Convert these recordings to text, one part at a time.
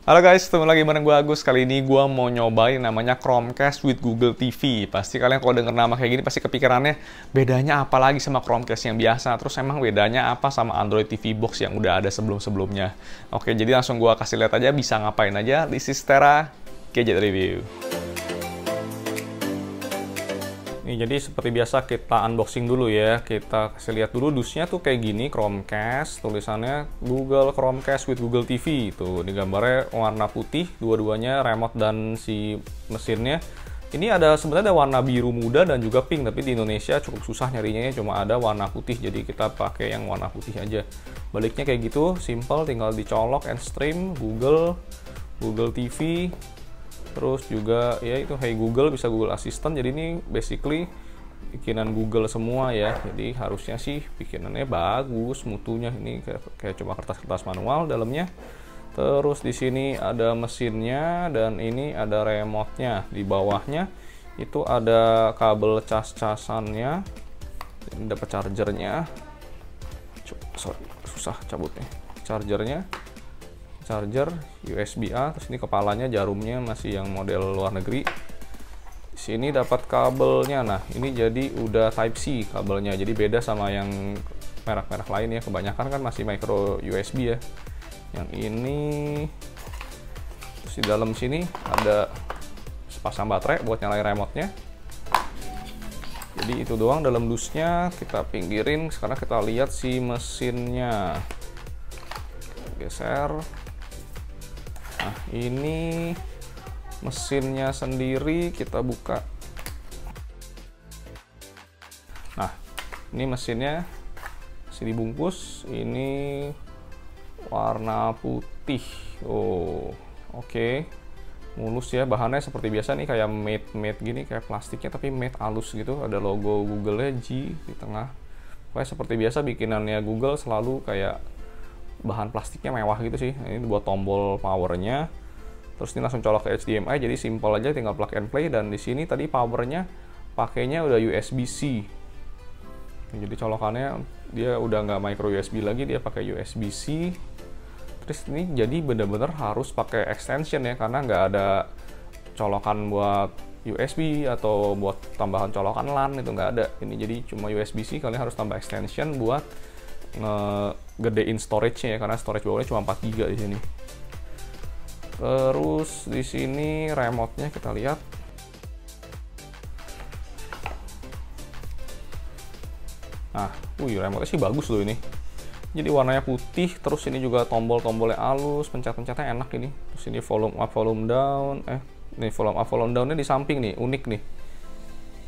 Halo guys, ketemu lagi bareng gue Agus. Kali ini gue mau nyobain namanya Chromecast with Google TV. Pasti kalian kalau denger nama kayak gini pasti kepikirannya bedanya apa lagi sama Chromecast yang biasa. Terus emang bedanya apa sama Android TV Box yang udah ada sebelum-sebelumnya. Oke, jadi langsung gue kasih lihat aja bisa ngapain aja. This is Tera Gadget Review. Nih, jadi seperti biasa kita unboxing dulu ya. Kita kasih lihat dulu dusnya tuh kayak gini, Chromecast, tulisannya Google Chromecast with Google TV. Tuh, ini gambarnya warna putih, dua-duanya remote dan si mesinnya. Ini ada sebenarnya ada warna biru muda dan juga pink, tapi di Indonesia cukup susah nyarinya, cuma ada warna putih. Jadi kita pakai yang warna putih aja. Baliknya kayak gitu, simple, tinggal dicolok and stream Google TV. Terus juga ya itu Hey Google, bisa Google Assistant. Jadi ini basically bikinan Google semua ya. Jadi harusnya sih bikinannya bagus, mutunya ini kayak cuma kertas-kertas manual dalamnya. Terus di sini ada mesinnya dan ini ada remote-nya. Di bawahnya itu ada kabel cas-casannya. Ini dapat chargernya. Sorry, susah cabutnya. Charger USB-A, terus ini kepalanya jarumnya masih yang model luar negeri. Di sini dapat kabelnya. Nah, ini jadi udah Type C kabelnya. Jadi beda sama yang merek-merek lain ya. Kebanyakan kan masih micro USB ya. Yang ini terus di dalam sini ada sepasang baterai buat nyalain remote-nya. Jadi itu doang dalam dusnya. Kita pinggirin, sekarang kita lihat si mesinnya. Kita geser. Nah, ini mesinnya sendiri kita buka. Nah, ini mesinnya masih dibungkus. Ini warna putih. Oh, oke. Mulus ya, bahannya seperti biasa nih, kayak matte gini, kayak plastiknya tapi matte halus gitu. Ada logo Google-nya G di tengah. Pokoknya seperti biasa bikinannya Google selalu kayak bahan plastiknya mewah gitu sih. Ini buat tombol powernya. Terus ini langsung colok ke HDMI, jadi simple aja, tinggal plug and play. Dan di sini tadi powernya pakainya udah USB-C. Jadi colokannya dia udah nggak micro USB lagi, dia pakai USB-C. Terus ini jadi bener-bener harus pakai extension ya, karena nggak ada colokan buat USB atau buat tambahan colokan LAN, itu nggak ada. Ini jadi cuma USB-C, kalian harus tambah extension buat gedein storage-nya ya, karena storage bawahnya cuma 4 GB di sini. Terus di sini remote-nya kita lihat. Nah, remote-nya sih bagus loh ini. Jadi warnanya putih, terus ini juga tombol-tombolnya halus, pencet-pencetnya enak ini. Terus ini volume up, volume down. Ini volume up, volume down-nya di samping nih, unik nih.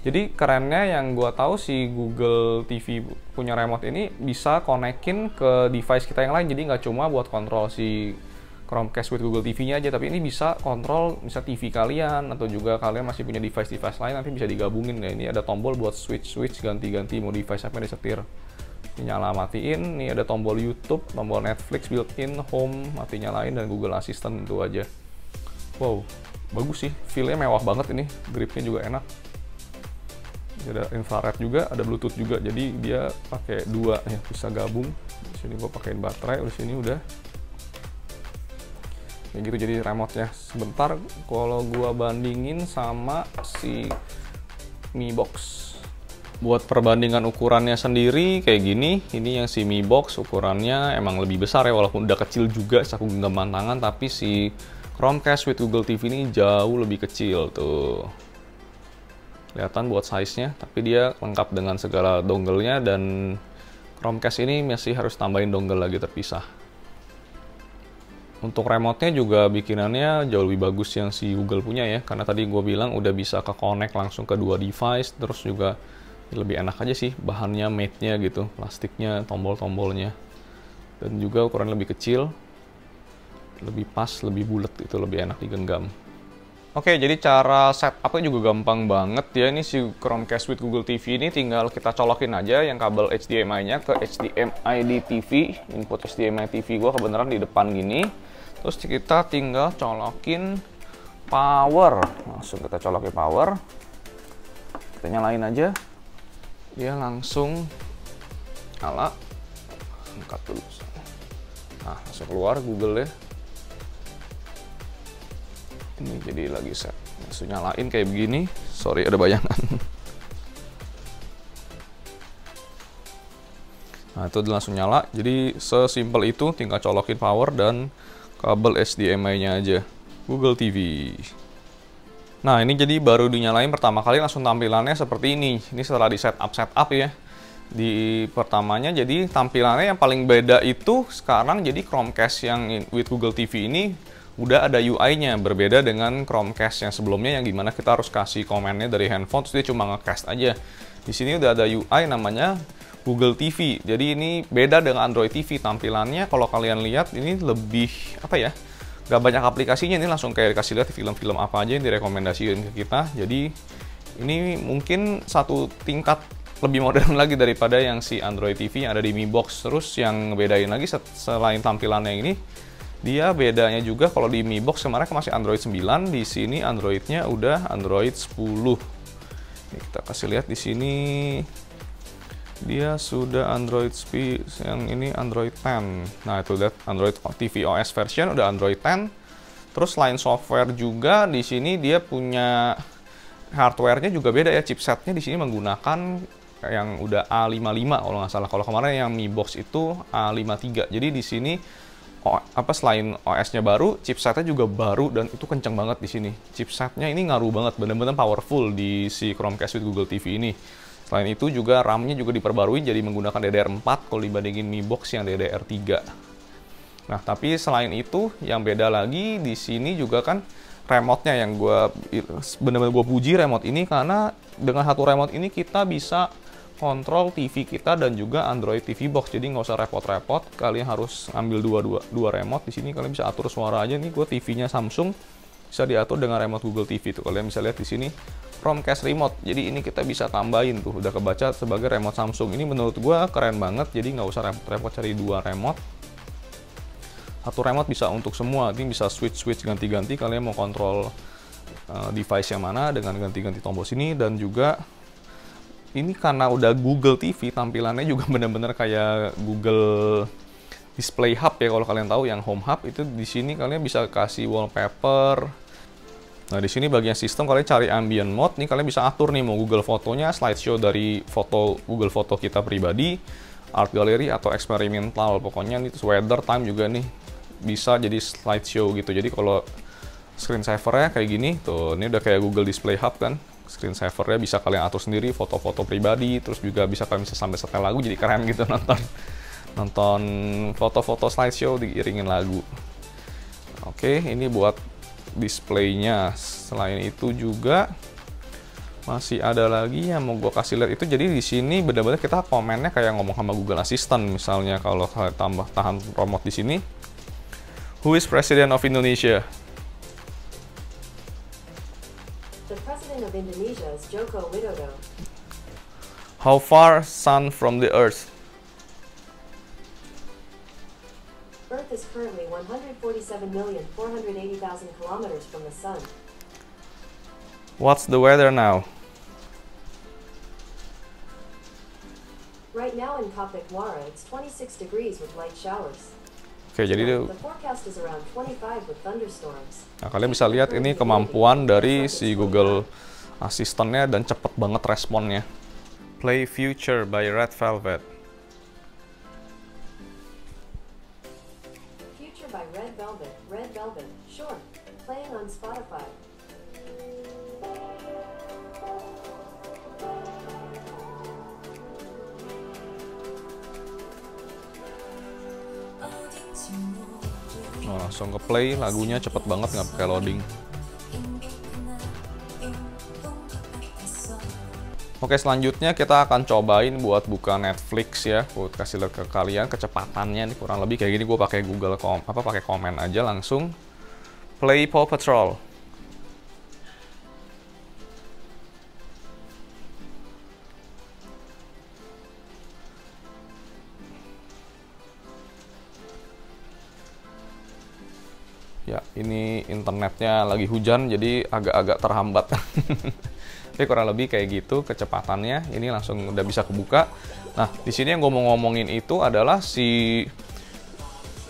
Jadi kerennya yang gue tahu si Google TV punya remote ini bisa konekin ke device kita yang lain. Jadi nggak cuma buat kontrol si Chromecast with Google TV-nya aja, tapi ini bisa kontrol misal TV kalian, atau juga kalian masih punya device-device lain, nanti bisa digabungin ya. Ini ada tombol buat switch ganti-ganti mau device apa yang disetir. Ini nyala matiin, ini ada tombol YouTube, tombol Netflix, built-in, home, mati nyalain, dan Google Assistant, itu aja. Wow, bagus sih, feel-nya mewah banget ini, gripnya juga enak. Ada infrared juga, ada Bluetooth juga, jadi dia pakai dua ya, bisa gabung. Di sini gue pakein baterai, di sini udah kayak gitu. Jadi remote-nya sebentar kalau gue bandingin sama si Mi Box. Buat perbandingan ukurannya sendiri kayak gini, ini yang si Mi Box ukurannya emang lebih besar ya, walaupun udah kecil juga saku genggaman tangan, tapi si Chromecast with Google TV ini jauh lebih kecil tuh. Kelihatan buat size-nya, tapi dia lengkap dengan segala dongle-nya, dan Chromecast ini masih harus tambahin dongle lagi terpisah. Untuk remote-nya juga bikinannya jauh lebih bagus yang si Google punya ya, karena tadi gue bilang udah bisa ke-connect langsung ke dua device, terus juga lebih enak aja sih, bahannya matte-nya gitu, plastiknya, tombol-tombolnya. Dan juga ukuran lebih kecil, lebih pas, lebih bulat, itu lebih enak digenggam. Oke, jadi cara setup-nya juga gampang banget ya. Ini si Chromecast with Google TV ini tinggal kita colokin aja yang kabel HDMI-nya ke HDMI di TV. Input HDMI TV gue kebenaran di depan gini. Terus kita tinggal colokin power. Langsung kita colokin power. Kita nyalain aja. Dia langsung nyala. Angkat dulu. Nah, langsung keluar Google ya. Ini jadi lagi set. Langsung nyalain kayak begini. Sorry ada bayangan. Nah itu langsung nyala. Jadi sesimpel itu, tinggal colokin power dan kabel HDMI-nya aja. Google TV. Nah ini jadi baru dinyalain pertama kali langsung tampilannya seperti ini. Ini setelah di setup ya. Di pertamanya jadi tampilannya yang paling beda itu sekarang jadi Chromecast yang with Google TV ini udah ada UI-nya, berbeda dengan Chromecast yang sebelumnya yang gimana kita harus kasih komennya dari handphone terus dia cuma ngecast aja. Di sini udah ada UI namanya Google TV. Jadi ini beda dengan Android TV tampilannya. Kalau kalian lihat ini lebih apa ya? Gak banyak aplikasinya, ini langsung kayak dikasih lihat film-film apa aja yang direkomendasikan ke kita. Jadi ini mungkin satu tingkat lebih modern lagi daripada yang si Android TV yang ada di Mi Box. Terus yang bedain lagi selain tampilannya ini, dia bedanya juga kalau di Mi Box kemarin masih Android 9, di sini Androidnya udah Android 10. Ini kita kasih lihat di sini. Dia sudah Android yang ini Android 10. Nah, itu lihat Android TV OS version udah Android 10. Terus selain software juga di sini dia punya hardware-nya juga beda ya, chipsetnya di sini menggunakan yang udah A55 kalau nggak salah. Kalau kemarin yang Mi Box itu A53. Jadi di sini selain OS-nya baru, chipsetnya juga baru dan itu kenceng banget di sini. Chipsetnya ini ngaruh banget, bener-bener powerful di si Chromecast with Google TV ini. Selain itu juga RAM-nya juga diperbarui jadi menggunakan DDR4 kalau dibandingin Mi Box yang DDR3. Nah, tapi selain itu yang beda lagi di sini juga kan remote-nya yang bener-bener gue puji remote ini, karena dengan satu remote ini kita bisa kontrol TV kita dan juga Android TV Box. Jadi nggak usah repot-repot, kalian harus ambil dua remote. Di sini kalian bisa atur suara aja. Nih gue TV-nya Samsung, bisa diatur dengan remote Google TV tuh. Kalian bisa lihat di sini Chromecast remote. Jadi ini kita bisa tambahin tuh, udah kebaca sebagai remote Samsung. Ini menurut gue keren banget. Jadi nggak usah repot-repot cari dua remote. Satu remote bisa untuk semua. Ini bisa switch ganti-ganti. Kalian mau kontrol device yang mana dengan ganti-ganti tombol sini. Dan juga ini karena udah Google TV, tampilannya juga bener-bener kayak Google Display Hub ya, kalau kalian tahu yang Home Hub itu. Di sini kalian bisa kasih wallpaper. Nah di sini bagian sistem kalian cari ambient mode. Nih kalian bisa atur nih mau Google fotonya slideshow dari foto Google foto kita pribadi, art gallery atau eksperimental. Pokoknya nih weather time juga nih bisa jadi slideshow gitu. Jadi kalau screensaver-nya kayak gini tuh, ini udah kayak Google Display Hub kan. Screensaver-nya bisa kalian atur sendiri, foto-foto pribadi, terus juga bisa kalian bisa sambil setel lagu, jadi keren gitu nonton foto-foto slideshow diiringin lagu. Oke, ini buat displaynya. Selain itu juga masih ada lagi yang mau gue kasih lihat itu. Jadi di sini benar-benar kita komennya kayak ngomong sama Google Assistant. Misalnya kalau tambah tahan remote di sini, Who is President of Indonesia? The President of Indonesia is Joko Widodo. How far sun from the Earth? Earth is currently 147,480,000 kilometers from the sun. What's the weather now? Right now in Kapuk Muara, it's 26 degrees with light showers. Oke, jadi The forecast is around 25 with thunderstorms. nah, kalian bisa lihat ini kemampuan dari si Google Assistant-nya dan cepet banget responnya. Play Future by Red Velvet. Future by Red Velvet. Red Velvet. Sure. Playing on Spotify. Oh, langsung ke play, lagunya cepet banget nggak pakai loading. Oke, selanjutnya kita akan cobain buat buka Netflix ya. Buat kasih lihat ke kalian kecepatannya nih kurang lebih kayak gini. Gue pakai pakai komen aja langsung play Paw Patrol. Ya, ini internetnya lagi hujan jadi agak-agak terhambat. Tapi kurang lebih kayak gitu kecepatannya. Ini langsung udah bisa kebuka. Nah, di sini yang gue mau ngomongin itu adalah si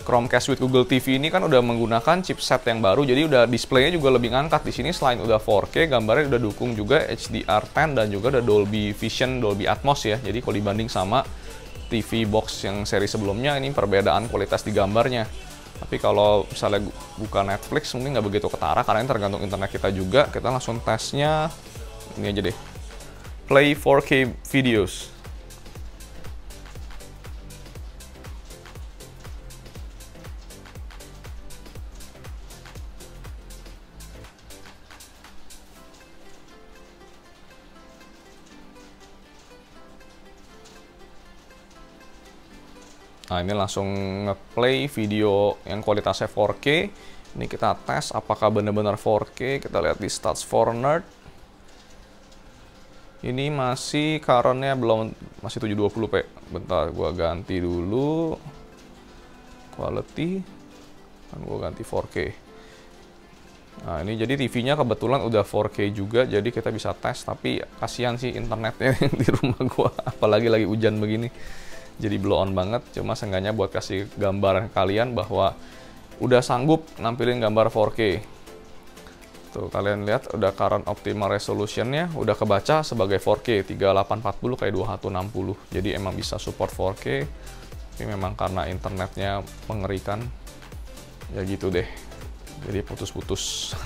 Chromecast with Google TV ini kan udah menggunakan chipset yang baru, jadi udah displaynya juga lebih ngangkat. Di sini selain udah 4K, gambarnya udah dukung juga HDR10 dan juga ada Dolby Vision, Dolby Atmos ya. Jadi kalau dibanding sama TV box yang seri sebelumnya, ini perbedaan kualitas di gambarnya. Tapi kalau misalnya buka Netflix mungkin nggak begitu ketara karena ini tergantung internet kita juga. Kita langsung tesnya ini aja deh. Play 4K videos. Nah, ini langsung nge-play video yang kualitasnya 4K. Ini kita tes apakah benar-benar 4K. Kita lihat di Stats for Nerd. Ini masih current-nya masih 720p. Bentar, gua ganti dulu quality. Dan gua ganti 4K. Nah, ini jadi TV-nya kebetulan udah 4K juga, jadi kita bisa tes. Tapi kasihan sih internetnya di rumah gua, apalagi lagi hujan begini. Jadi blow on banget, cuma seenggaknya buat kasih gambaran kalian bahwa udah sanggup nampilin gambar 4K. Tuh kalian lihat udah current optimal resolution-nya udah kebaca sebagai 4K 3840 kayak 2160. Jadi emang bisa support 4K. Tapi memang karena internetnya mengerikan. Ya gitu deh. Jadi putus-putus.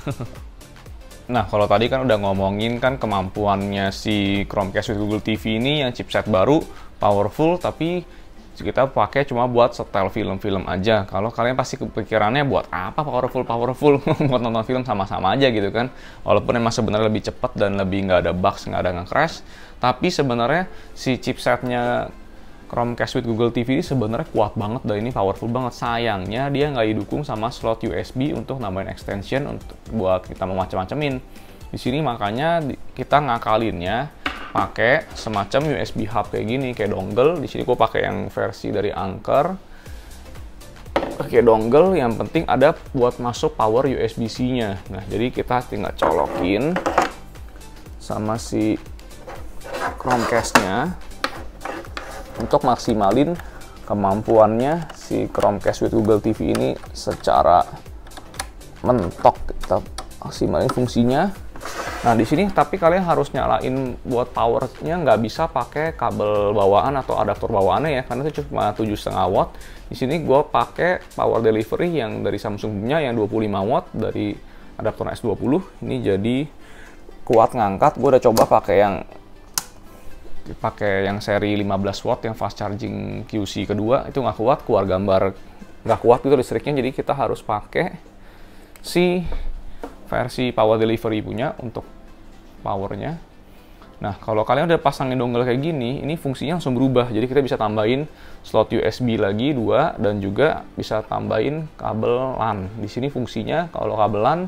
Nah, kalau tadi kan udah ngomongin kan kemampuannya si Chromecast with Google TV ini yang chipset baru, powerful, tapi kita pakai cuma buat setel film-film aja. Kalau kalian pasti kepikirannya buat apa powerful? Buat nonton film sama-sama aja gitu kan. Walaupun emang sebenarnya lebih cepat dan lebih nggak ada bugs, nggak ada nge-crash. Tapi sebenarnya si chipsetnya Chromecast with Google TV ini sebenarnya kuat banget dan ini powerful banget. Sayangnya dia nggak didukung sama slot USB untuk nambahin extension untuk buat kita mau macam-macamin. Di sini makanya kita ngakalinnya pakai semacam USB hub kayak gini, kayak dongle. Di sini gue pakai yang versi dari Anker. Pakai dongle, yang penting ada buat masuk power USB-C-nya. Nah, jadi kita tinggal colokin sama si Chromecast-nya untuk maksimalin kemampuannya si Chromecast with Google TV ini secara mentok. Kita maksimalin fungsinya. Nah, di sini tapi kalian harus nyalain buat powernya, nggak bisa pakai kabel bawaan atau adaptor bawaannya ya, karena itu cuma 7,5 watt. Di sini gue pakai power delivery yang dari Samsung punya yang 25 watt dari adaptor S20. Ini jadi kuat ngangkat. Gue udah coba pakai yang seri 15 watt yang fast charging QC kedua, itu nggak kuat, keluar gambar nggak kuat gitu listriknya. Jadi kita harus pakai si versi power delivery punya untuk powernya. Nah, kalau kalian udah pasangin dongle kayak gini, ini fungsinya langsung berubah. Jadi kita bisa tambahin slot USB lagi 2 dan juga bisa tambahin kabel LAN. Di sini fungsinya kalau kabel LAN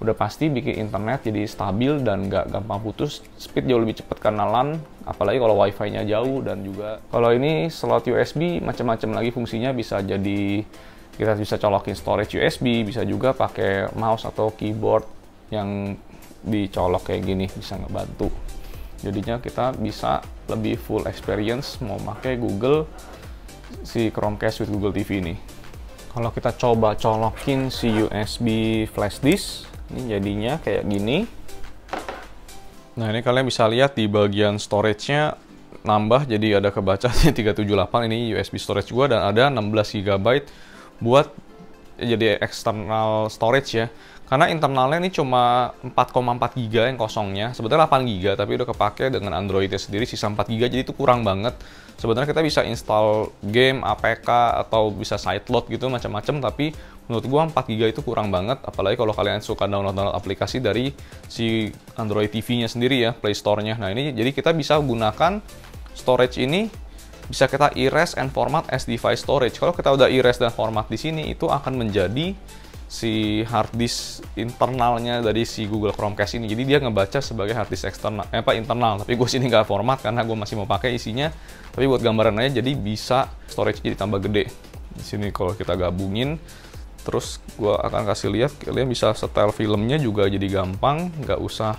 udah pasti bikin internet jadi stabil dan nggak gampang putus. Speed jauh lebih cepat karena LAN, apalagi kalau wifi-nya jauh. Dan juga kalau ini slot USB macam-macam lagi fungsinya, bisa jadi kita bisa colokin storage USB, bisa juga pakai mouse atau keyboard yang dicolok kayak gini, bisa ngebantu. Jadinya kita bisa lebih full experience mau pakai si Chromecast with Google TV ini. Kalau kita coba colokin si USB flash disk, ini jadinya kayak gini. Nah, ini kalian bisa lihat di bagian storage-nya nambah, jadi ada kebaca 378, ini USB storage gua, dan ada 16 GB buat jadi external storage ya. Karena internalnya ini cuma 4,4 GB yang kosongnya. Sebetulnya 8 GB, tapi udah kepake dengan Android-nya sendiri sisa 4 GB, jadi itu kurang banget. Sebenarnya kita bisa install game, APK, atau bisa sideload gitu macam-macam, tapi menurut gua 4 GB itu kurang banget. Apalagi kalau kalian suka download aplikasi dari si Android TV-nya sendiri ya, Play Store-nya. Nah, ini jadi kita bisa gunakan storage ini, bisa kita erase and format as device storage. Kalau kita udah erase dan format di sini, itu akan menjadi si hard disk internalnya dari si Google Chromecast ini. Jadi dia ngebaca sebagai hard disk eksternal, internal. Tapi gue sini nggak format karena gue masih mau pakai isinya. Tapi buat gambaran aja, jadi bisa storage jadi tambah gede. Di sini kalau kita gabungin, terus gue akan kasih lihat, kalian bisa setel filmnya juga jadi gampang, nggak usah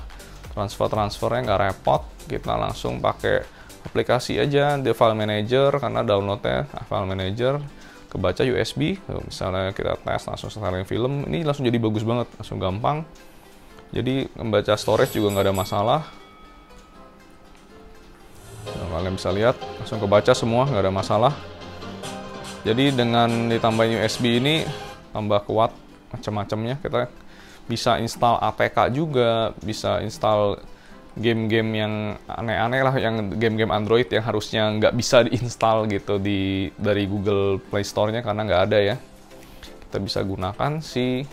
transfernya nggak repot. Kita langsung pakai aplikasi aja, The File Manager, karena downloadnya File Manager. kebaca USB. Misalnya kita tes langsung setelin film, ini langsung jadi bagus banget, langsung gampang. Jadi membaca storage juga nggak ada masalah. Nah, kalian bisa lihat langsung kebaca semua, nggak ada masalah. Jadi dengan ditambahin USB ini tambah kuat macam-macamnya. Kita bisa install APK juga, bisa install game-game yang aneh-aneh lah, yang game-game Android yang harusnya nggak bisa diinstal gitu dari Google Play Store-nya karena nggak ada ya. Kita bisa gunakan si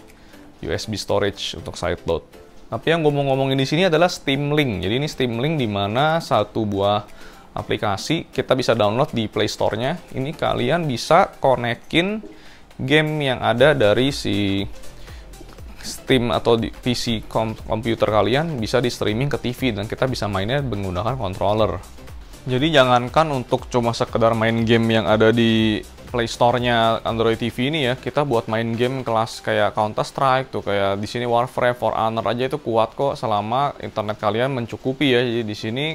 USB storage untuk sideload. Tapi yang ngomong-ngomongin di sini adalah Steam Link. Jadi ini Steam Link di mana satu buah aplikasi kita bisa download di Play Store-nya. Ini kalian bisa konekin game yang ada dari si Steam atau di PC komputer kalian, bisa di streaming ke TV dan kita bisa mainnya menggunakan controller. Jadi jangankan untuk cuma sekedar main game yang ada di Play Store-nya Android TV ini ya, kita buat main game kelas kayak Counter Strike tuh, kayak di sini Warframe, For Honor aja itu kuat kok selama internet kalian mencukupi ya. Jadi di sini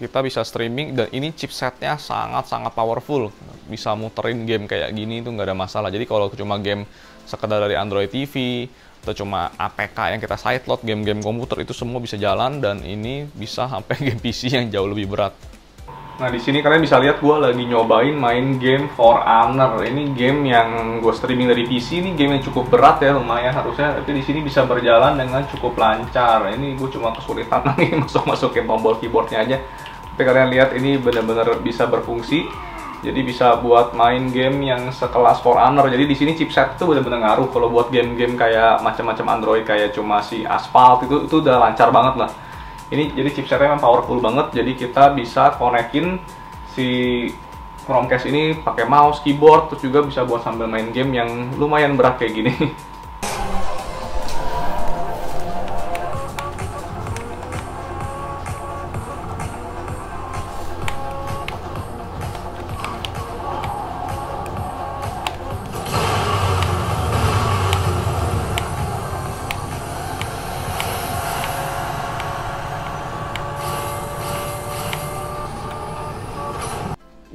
kita bisa streaming dan ini chipsetnya sangat-sangat powerful, bisa muterin game kayak gini itu nggak ada masalah. Jadi kalau cuma game sekedar dari Android TV atau cuma APK yang kita sideload, game-game komputer itu semua bisa jalan, dan ini bisa sampai game PC yang jauh lebih berat. Nah di sini kalian bisa lihat gue lagi nyobain main game For Honor. Ini game yang gue streaming dari PC. Ini game yang cukup berat ya, lumayan harusnya. Tapi di sini bisa berjalan dengan cukup lancar. Ini gue cuma kesulitan nih masukin tombol keyboardnya aja. Tapi kalian lihat ini benar-benar bisa berfungsi. Jadi bisa buat main game yang sekelas For Honor. Jadi di sini chipset itu benar-benar ngaruh. Kalau buat game-game kayak macam-macam Android kayak cuma si Asphalt itu udah lancar banget lah. Ini jadi chipsetnya memang powerful banget. Jadi kita bisa konekin si Chromecast ini pakai mouse, keyboard, terus juga bisa buat sambil main game yang lumayan berat kayak gini.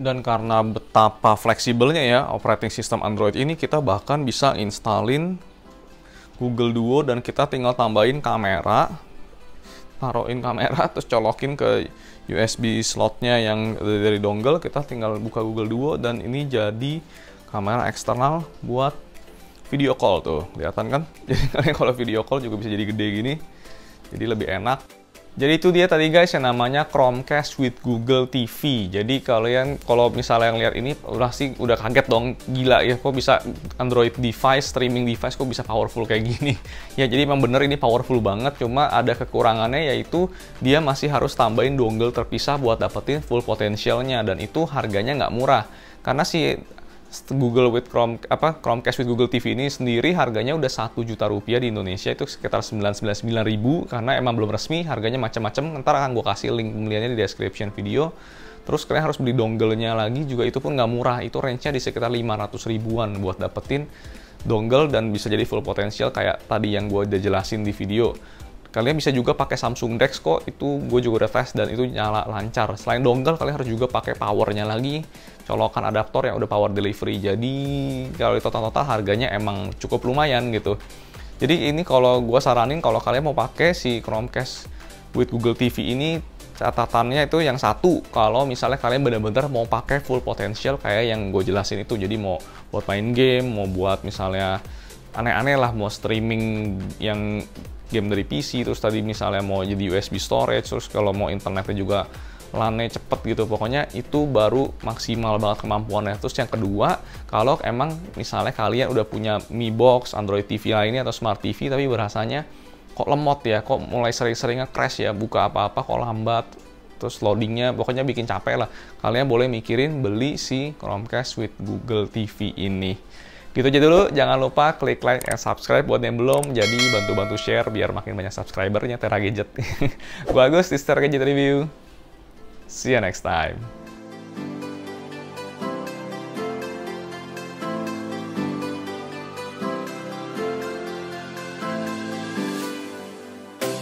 Dan karena betapa fleksibelnya ya operating system Android ini, kita bahkan bisa installin Google Duo dan kita tinggal tambahin kamera, taruhin kamera, terus colokin ke USB slotnya yang dari dongle, kita tinggal buka Google Duo dan ini jadi kamera eksternal buat video call tuh, kelihatan kan? Jadi kalian kalau video call juga bisa jadi gede gini, jadi lebih enak. Jadi itu dia tadi guys yang namanya Chromecast with Google TV. Jadi kalian kalau misalnya yang lihat ini udah kaget dong, gila ya kok bisa Android device, streaming device kok bisa powerful kayak gini. Ya jadi emang bener ini powerful banget, cuma ada kekurangannya yaitu dia masih harus tambahin dongle terpisah buat dapetin full potensialnya, dan itu harganya nggak murah. Karena si Google with Chromecast with Google TV ini sendiri harganya udah 1 juta rupiah di Indonesia, itu sekitar 999.000, karena emang belum resmi, harganya macam-macam. Ntar akan gue kasih link pembeliannya di description video. Terus kalian harus beli dongle-nya lagi juga, itu pun nggak murah, itu range-nya di sekitar 500 ribuan buat dapetin dongle dan bisa jadi full potensial kayak tadi yang gue udah jelasin di video. Kalian bisa juga pakai Samsung Dex kok, itu gue juga udah tes dan itu nyala lancar. Selain dongle, kalian harus juga pakai powernya lagi, colokan adaptor yang udah power delivery. Jadi kalau di total-total harganya emang cukup lumayan gitu. Jadi ini kalau gue saranin kalau kalian mau pakai si Chromecast with Google TV ini, catatannya itu yang satu, kalau misalnya kalian benar-benar mau pakai full potential kayak yang gue jelasin itu. Jadi mau buat main game, mau buat misalnya aneh-aneh lah, mau streaming yang game dari PC, terus tadi misalnya mau jadi USB storage, terus kalau mau internetnya juga LAN-nya cepet gitu, pokoknya itu baru maksimal banget kemampuannya. Terus yang kedua, kalau emang misalnya kalian udah punya Mi Box, Android TV lainnya atau Smart TV tapi berasanya kok lemot ya, kok mulai sering-seringnya crash ya, buka apa-apa kok lambat, terus loadingnya pokoknya bikin capek lah, kalian boleh mikirin beli si Chromecast with Google TV ini. Gitu aja dulu, jangan lupa klik like and subscribe buat yang belum, jadi bantu-bantu share biar makin banyak subscribernya Tera Gadget. Gua Agus di Tera Gadget Review. See you next time.